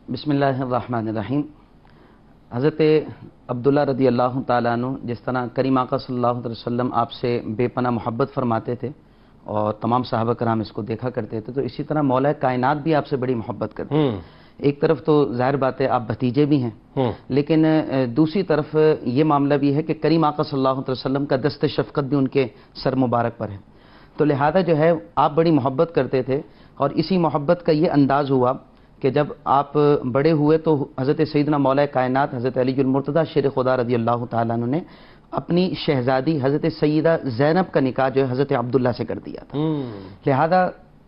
बिस्मिल्लाहिर्रहमानिर्रहीम। हज़रत अब्दुल्ला रदी अल्लाह ताला अन्हु जिस तरह करीम आका सल्लल्लाहु अलैहि वसल्लम आपसे बेपनाह मोहब्बत फरमाते थे और तमाम सहाबा कराम इसको देखा करते थे, तो इसी तरह मौला कायनात भी आपसे बड़ी मोहब्बत करते हैं। एक तरफ तो जाहिर बात है आप भतीजे भी हैं, लेकिन दूसरी तरफ ये मामला भी है कि करीम आका सल्लल्लाहु अलैहि वसल्लम का दस्त शफ़क़त भी उनके सर मुबारक पर है, तो लिहाजा जो है आप बड़ी मोहब्बत करते थे। और इसी मोहब्बत का ये अंदाज़ हुआ कि जब आप बड़े हुए तो हज़रत सैयदना मौला कायनात हज़रत अलीउल मुर्तज़ा शेर खुदा रज़ी अल्लाह ताला अन्हु ने अपनी शहज़ादी हज़रत सैयदा ज़ैनब का निकाह जो है हज़रत अब्दुल्ला से कर दिया था। लिहाजा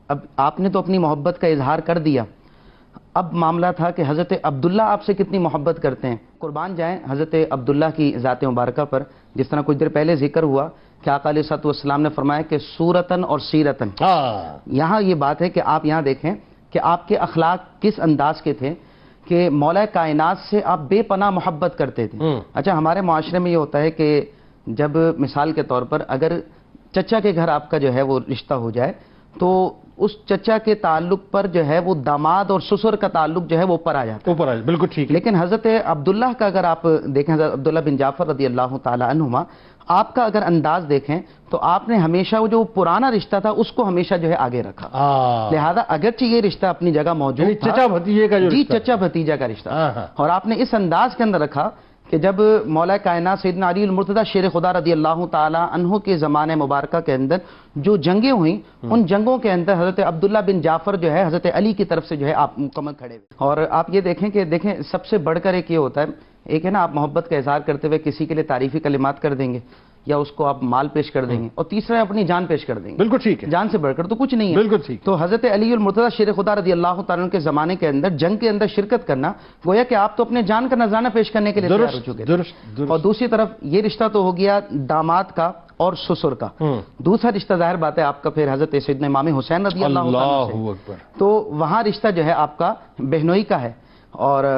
अब आपने तो अपनी मोहब्बत का इजहार कर दिया, अब मामला था कि हज़रत अब्दुल्ला आपसे कितनी मोहब्बत करते हैं। कुर्बान जाएं हज़रत अब्दुल्ला की ज़ात मुबारका पर, जिस तरह कुछ देर पहले जिक्र हुआ कि आका अलैहिस्सलातु वस्सलाम ने फरमाया कि सूरतन और सीरतन। यहाँ ये बात है कि आप यहाँ देखें कि आपके अखलाक किस अंदाज के थे कि मौला कायनात से आप बेपनाह मोहब्बत करते थे। अच्छा, हमारे माशरे में ये होता है कि जब मिसाल के तौर पर अगर चचा के घर आपका जो है वो रिश्ता हो जाए तो उस चचा के ताल्लुक पर जो है वो दामाद और ससुर का ताल्लुक जो है वो ऊपर आ जाता है। बिल्कुल ठीक। लेकिन हज़रत अब्दुल्ला का अगर आप देखें, हज़रत अब्दुल्ला बिन जाफर रदी अल्लाह ताला अन्हुमा, आपका अगर अंदाज देखें तो आपने हमेशा वो जो पुराना रिश्ता था उसको हमेशा जो है आगे रखा। लिहाजा अगरचे ये रिश्ता अपनी जगह मौजूद था, चचा भतीजे का जो जी चचा भतीजा का रिश्ता, और आपने इस अंदाज के अंदर रखा कि जब मौला कायनात सैयदना अलीउल मुर्तज़ा शेर खुदा रज़ी अल्लाह ताला अन्हु के ज़माने मुबारका के अंदर जो जंगें हुई, उन जंगों के अंदर हज़रत अब्दुल्ला बिन जाफर जो है हज़रत अली की तरफ से जो है आप मुकम्मल खड़े हुए। और आप ये देखें कि देखें सबसे बढ़कर एक ये होता है, एक है ना आप मोहब्बत का इजहार करते हुए किसी के लिए तारीफ़ी कलिमात कर देंगे या उसको आप माल पेश कर देंगे, और तीसरा अपनी जान पेश कर देंगे। बिल्कुल ठीक है, जान से बढ़कर तो कुछ नहीं है। बिल्कुल ठीक। तो हज़रत अलीउल मुर्तज़ा शेर खुदा रज़ी अल्लाह ताला अन्हु के ज़माने के अंदर जंग के अंदर शिरकत करना गोया कि आप तो अपने जान का नजराना पेश करने के लिए तैयार हो चुके थे। और दूसरी तरफ ये रिश्ता तो हो गया दामाद का और ससुर का। दूसरा रिश्ता जाहिर बात है आपका फिर हज़रत सैयदना इमाम हुसैन रज़ी अल्लाह ताला से, तो वहाँ रिश्ता जो है आपका बहनोई का है। और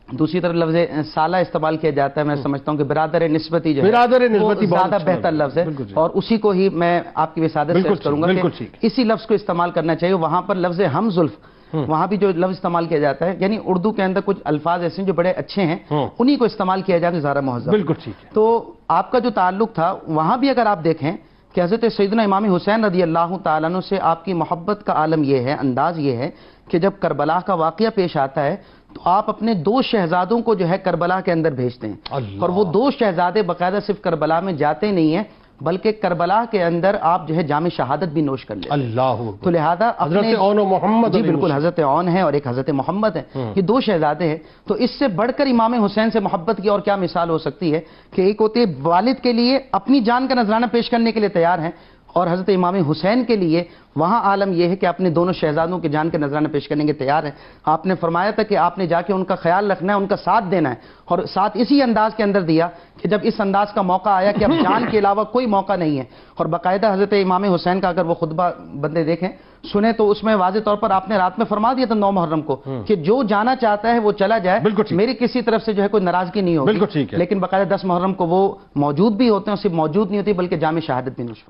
दूसरी तरफ लफ्ज़ साला इस्तेमाल किया जाता है, मैं समझता हूँ कि बिरादर निस्बती जो है ज़्यादा बेहतर लफ्ज़ है, और उसी को ही मैं आपकी विसादत से करूँगा कि इसी लफ्ज़ को इस्तेमाल करना चाहिए। वहाँ पर लफ्ज़ हम जुल्फ, वहाँ भी जो लफ्ज़ इस्तेमाल किया जाता है, यानी उर्दू के अंदर कुछ अल्फाज ऐसे हैं जो बड़े अच्छे हैं, उन्हीं को इस्तेमाल किया जाता है ज़्यादा मुहज़्ज़ब। बिल्कुल ठीक है। तो आपका जो ताल्लुक था वहाँ भी अगर आप देखें कि हज़रत सैयदना इमाम हुसैन रज़ी अल्लाह ताला अन्हु से आपकी मोहब्बत का आलम यह है, अंदाज़ ये है कि जब करबला का वाक़या पेश आता है तो आप अपने दो शहजादों को जो है करबला के अंदर भेजते हैं, और वो दो शहजादे बाकायदा सिर्फ करबला में जाते नहीं हैं बल्कि करबला के अंदर आप जो है जाम शहादत भी नोश कर लेते हैं। तो लिहाजा हज़रत औन और मोहम्मद, जी बिल्कुल, हज़रत औन है और एक हज़रत मोहम्मद है, ये दो शहजादे हैं। तो इससे बढ़कर इमाम हुसैन से मोहब्बत की और क्या मिसाल हो सकती है कि एक होते वालिद के लिए अपनी जान का नजराना पेश करने के लिए तैयार हैं, और हज़रत इमाम हुसैन के लिए वहाँ आलम यह है कि अपने दोनों शहजादों की जान के नजराना पेश करने के तैयार है। आपने फरमाया था कि आपने जाके उनका ख्याल रखना है, उनका साथ देना है, और साथ इसी अंदाज के अंदर दिया कि जब इस अंदाज का मौका आया कि अब जान के अलावा कोई मौका नहीं है। और बाकायदा हज़रत इमाम हुसैन का अगर वो खुतबा बंदे देखें सुने तो उसमें वाज़े तौर पर आपने रात में फरमा दिया था 9 मुहर्रम को कि जो जाना चाहता है वो चला जाए, मेरी किसी तरफ से जो है कोई नाराजगी नहीं होगी। लेकिन बाकायदा 10 मुहर्रम को वो मौजूद भी होते हैं, सिर्फ मौजूद नहीं होती बल्कि जाम शहादत भी नोश